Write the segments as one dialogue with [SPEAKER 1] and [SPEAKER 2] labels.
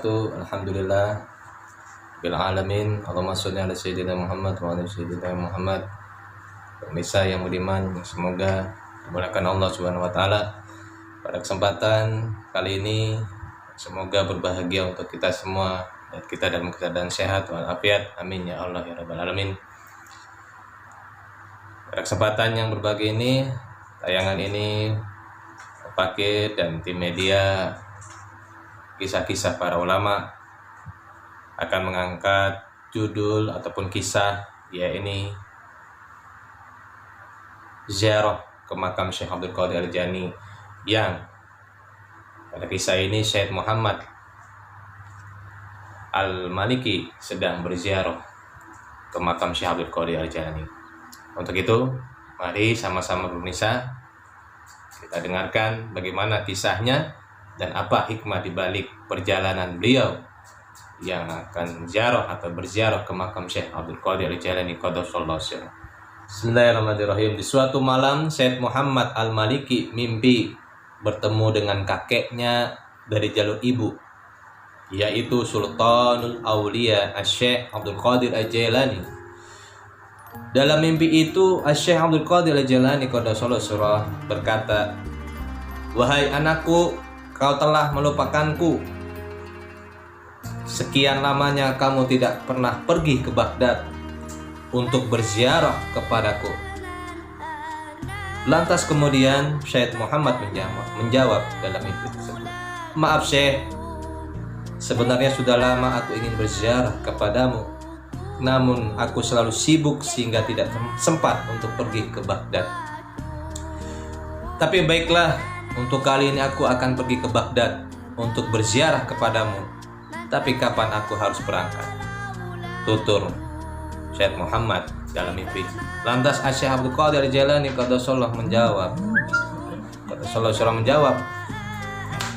[SPEAKER 1] wabarakatuh. Alhamdulillah bil alamin. Allahumma sholli ala sayyidina Muhammad wa ala sayyidina Muhammad. Pemirsa yang budiman, semoga dimulakan Allah Subhanahu wa taala. Pada kesempatan kali ini semoga berbahagia untuk kita semua dan kita dalam keadaan sehat walafiat. Amin ya Allah ya rabbal alamin. Pada kesempatan yang berbahagia ini, tayangan ini pakai dan tim media kisah-kisah para ulama akan mengangkat judul ataupun kisah, yaitu ziarah ke makam Syekh Abdul Qadir Al-Jailani, yang pada kisah ini Syekh Muhammad Al-Maliki sedang berziarah ke makam Syekh Abdul Qadir Al-Jailani. Untuk itu, mari sama-sama pemirsa kita dengarkan bagaimana kisahnya dan apa hikmah dibalik perjalanan beliau yang akan ziarah atau berziarah ke makam Syekh Abdul Qadir Al-Jailani qaddasallahu sirrah. Bismillahirrahmanirrahim. Di suatu malam, Syekh Muhammad Al-Maliki mimpi bertemu dengan kakeknya dari jalur ibu, yaitu Sultanul Aulia Syekh Abdul Qadir Al-Jailani. Dalam mimpi itu, Syekh Abdul Qadir Al-Jailani qaddasallahu sirrah berkata, "Wahai anakku, kau telah melupakanku. Sekian lamanya kamu tidak pernah pergi ke Baghdad untuk berziarah kepadaku." Lantas kemudian Syekh Muhammad menjawab dalam mimpi tersebut, "Maaf Syekh, sebenarnya sudah lama aku ingin berziarah kepadamu, namun aku selalu sibuk sehingga tidak sempat untuk pergi ke Baghdad. Tapi baiklah, untuk kali ini aku akan pergi ke Baghdad untuk berziarah kepadamu. Tapi kapan aku harus berangkat?" tutur Syekh Muhammad dalam mimpi. Lantas Syekh Abdul Qadir Al-Jailani qaddasallahu menjawab,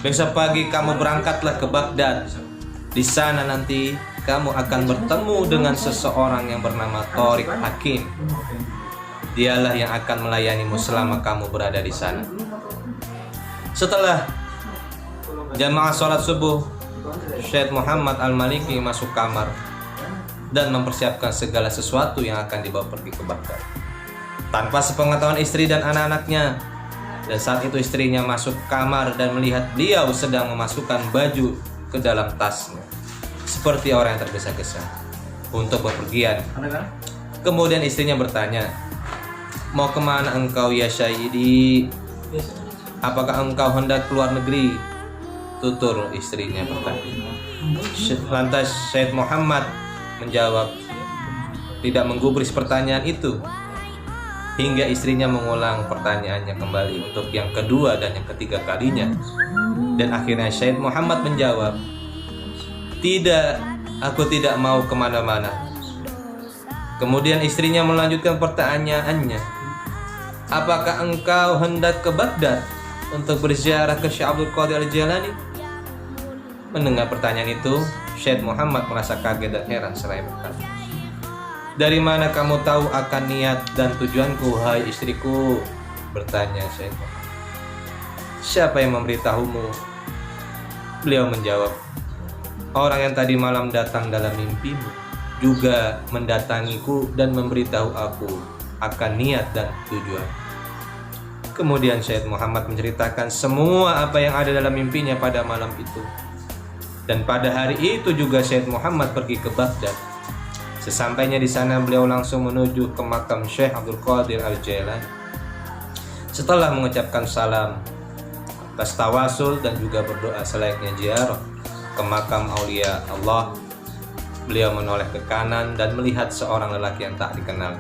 [SPEAKER 1] "Besok pagi kamu berangkatlah ke Baghdad. Di sana nanti kamu akan bertemu dengan seseorang yang bernama Tariq Hakim. Dialah yang akan melayanimu selama kamu berada di sana." Setelah jamaah sholat subuh, Syekh Muhammad Al-Maliki masuk kamar dan mempersiapkan segala sesuatu yang akan dibawa pergi ke Baghdad tanpa sepengetahuan istri dan anak-anaknya. Dan saat itu istrinya masuk kamar dan melihat beliau sedang memasukkan baju ke dalam tasnya seperti orang yang tergesa-gesa untuk bepergian. Kemudian istrinya bertanya, "Mau kemana engkau ya Syahidi? Apakah engkau hendak keluar negeri?" tutur istrinya bertanya. Lantas Syekh Muhammad menjawab, tidak menggubris pertanyaan itu, hingga istrinya mengulang pertanyaannya kembali untuk yang kedua dan yang ketiga kalinya. Dan akhirnya Syekh Muhammad menjawab, "Tidak, aku tidak mau kemana-mana." Kemudian istrinya melanjutkan pertanyaannya, "Apakah engkau hendak ke Baghdad untuk berziarah ke Syekh Abdul Qadir Al-Jailani?" Mendengar pertanyaan itu, Syekh Muhammad merasa kaget dan heran seraya berkata, "Dari mana kamu tahu akan niat dan tujuanku, hai istriku?" bertanya Syekh Muhammad. "Siapa yang memberitahumu?" Beliau menjawab, "Orang yang tadi malam datang dalam mimpimu juga mendatangiku dan memberitahu aku akan niat dan tujuan." Kemudian Syekh Muhammad menceritakan semua apa yang ada dalam mimpinya pada malam itu. Dan pada hari itu juga Syekh Muhammad pergi ke Baghdad. Sesampainya di sana, beliau langsung menuju ke makam Syekh Abdul Qadir Al-Jailani. Setelah mengucapkan salam atas tawasul dan juga berdoa selayaknya ziarah ke makam aulia Allah, beliau menoleh ke kanan dan melihat seorang lelaki yang tak dikenal,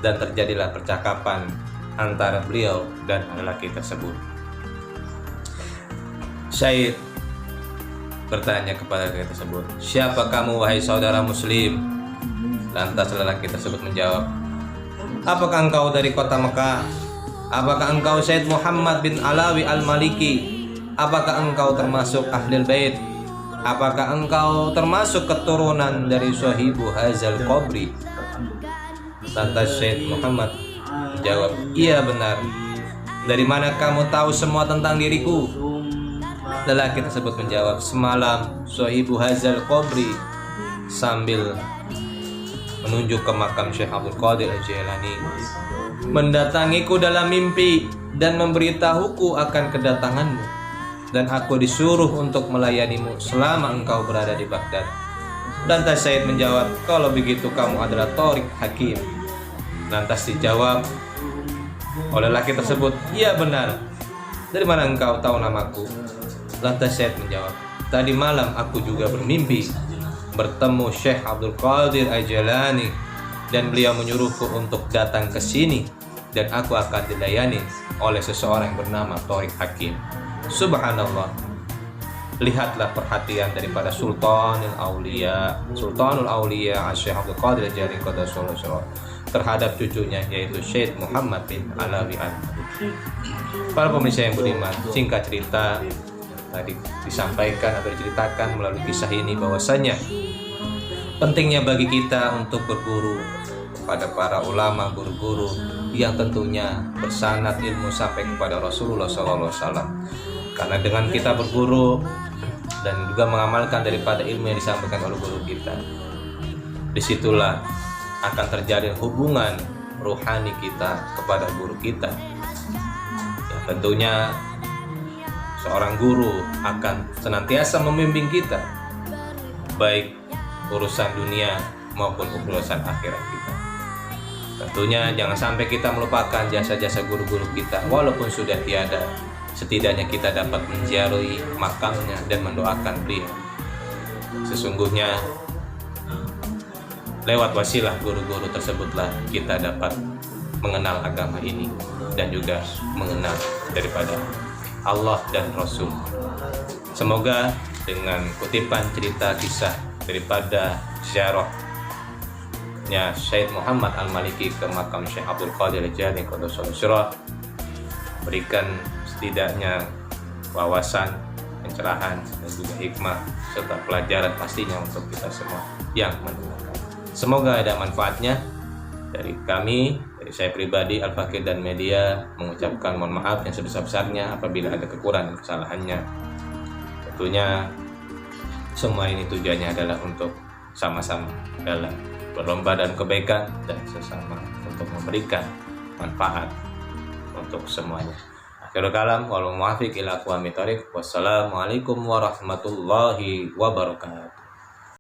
[SPEAKER 1] dan terjadilah percakapan antara beliau dan lelaki tersebut. Syekh bertanya kepada lelaki tersebut, "Siapa kamu wahai saudara muslim?" Lantas lelaki tersebut menjawab, "Apakah engkau dari kota Mekah? Apakah engkau Syekh Muhammad bin Alawi Al-Maliki? Apakah engkau termasuk Ahlul Bait? Apakah engkau termasuk keturunan dari Sahibu Hazal Qabri?" Lantas Syekh Muhammad menjawab, "Iya benar. Dari mana kamu tahu semua tentang diriku?" Lelaki tersebut menjawab, semalam sahibu hazal qabri, sambil menunjuk ke makam Syekh Abdul Qadir Al-Jailani, mendatangiku dalam mimpi dan memberitahuku akan kedatanganmu, dan aku disuruh untuk melayanimu selama engkau berada di Baghdad. Lantas Said menjawab, kalau begitu kamu adalah Thariq Hakim. Lantas dijawab oleh laki tersebut, iya benar. Dari mana engkau tahu namaku? Lantas Said menjawab, tadi malam aku juga bermimpi bertemu Syekh Abdul Qadir Al-Jailani, dan beliau menyuruhku untuk datang ke sini dan aku akan dilayani oleh seseorang yang bernama Thariq Hakim. Subhanallah. Lihatlah perhatian daripada Sultanul Aulia Syekh Abdul Qadir Al-Jailani Qaddasallahu terhadap cucunya, yaitu Syekh Muhammad bin Alawi Al-Madkhali. Para pemirsa yang beriman, singkat cerita tadi disampaikan atau diceritakan melalui kisah ini bahwasanya pentingnya bagi kita untuk berguru kepada para ulama, guru-guru yang tentunya bersanad ilmu sampai kepada Rasulullah SAW. Karena dengan kita berguru dan juga mengamalkan daripada ilmu yang disampaikan oleh guru kita, disitulah akan terjadi hubungan rohani kita kepada guru kita. Ya, tentunya seorang guru akan senantiasa membimbing kita, baik urusan dunia maupun urusan akhirat kita. Tentunya jangan sampai kita melupakan jasa-jasa guru-guru kita, walaupun sudah tiada. Setidaknya kita dapat menziarahi makamnya dan mendoakan beliau. Sesungguhnya lewat wasilah guru-guru tersebutlah kita dapat mengenal agama ini dan juga mengenal daripada Allah dan Rasul. Semoga dengan kutipan cerita kisah daripada ziarahnya Syekh Muhammad Al-Maliki ke makam Syekh Abdul Qadir Al-Jailani Qaddasallahu berikan setidaknya wawasan, pencerahan dan juga hikmah serta pelajaran pastinya untuk kita semua yang mendengarkan. Semoga ada manfaatnya. Dari kami, dari saya pribadi, Al-Fakir dan media mengucapkan mohon maaf yang sebesar-besarnya apabila ada kekurangan dan kesalahannya. Tentunya semua ini tujuannya adalah untuk sama-sama dalam berlomba dan kebaikan dan sesama untuk memberikan manfaat untuk semuanya. Akhirul kalam, wal muwaffiq ila aqwamit thoriq. Wassalamualaikum warahmatullahi wabarakatuh.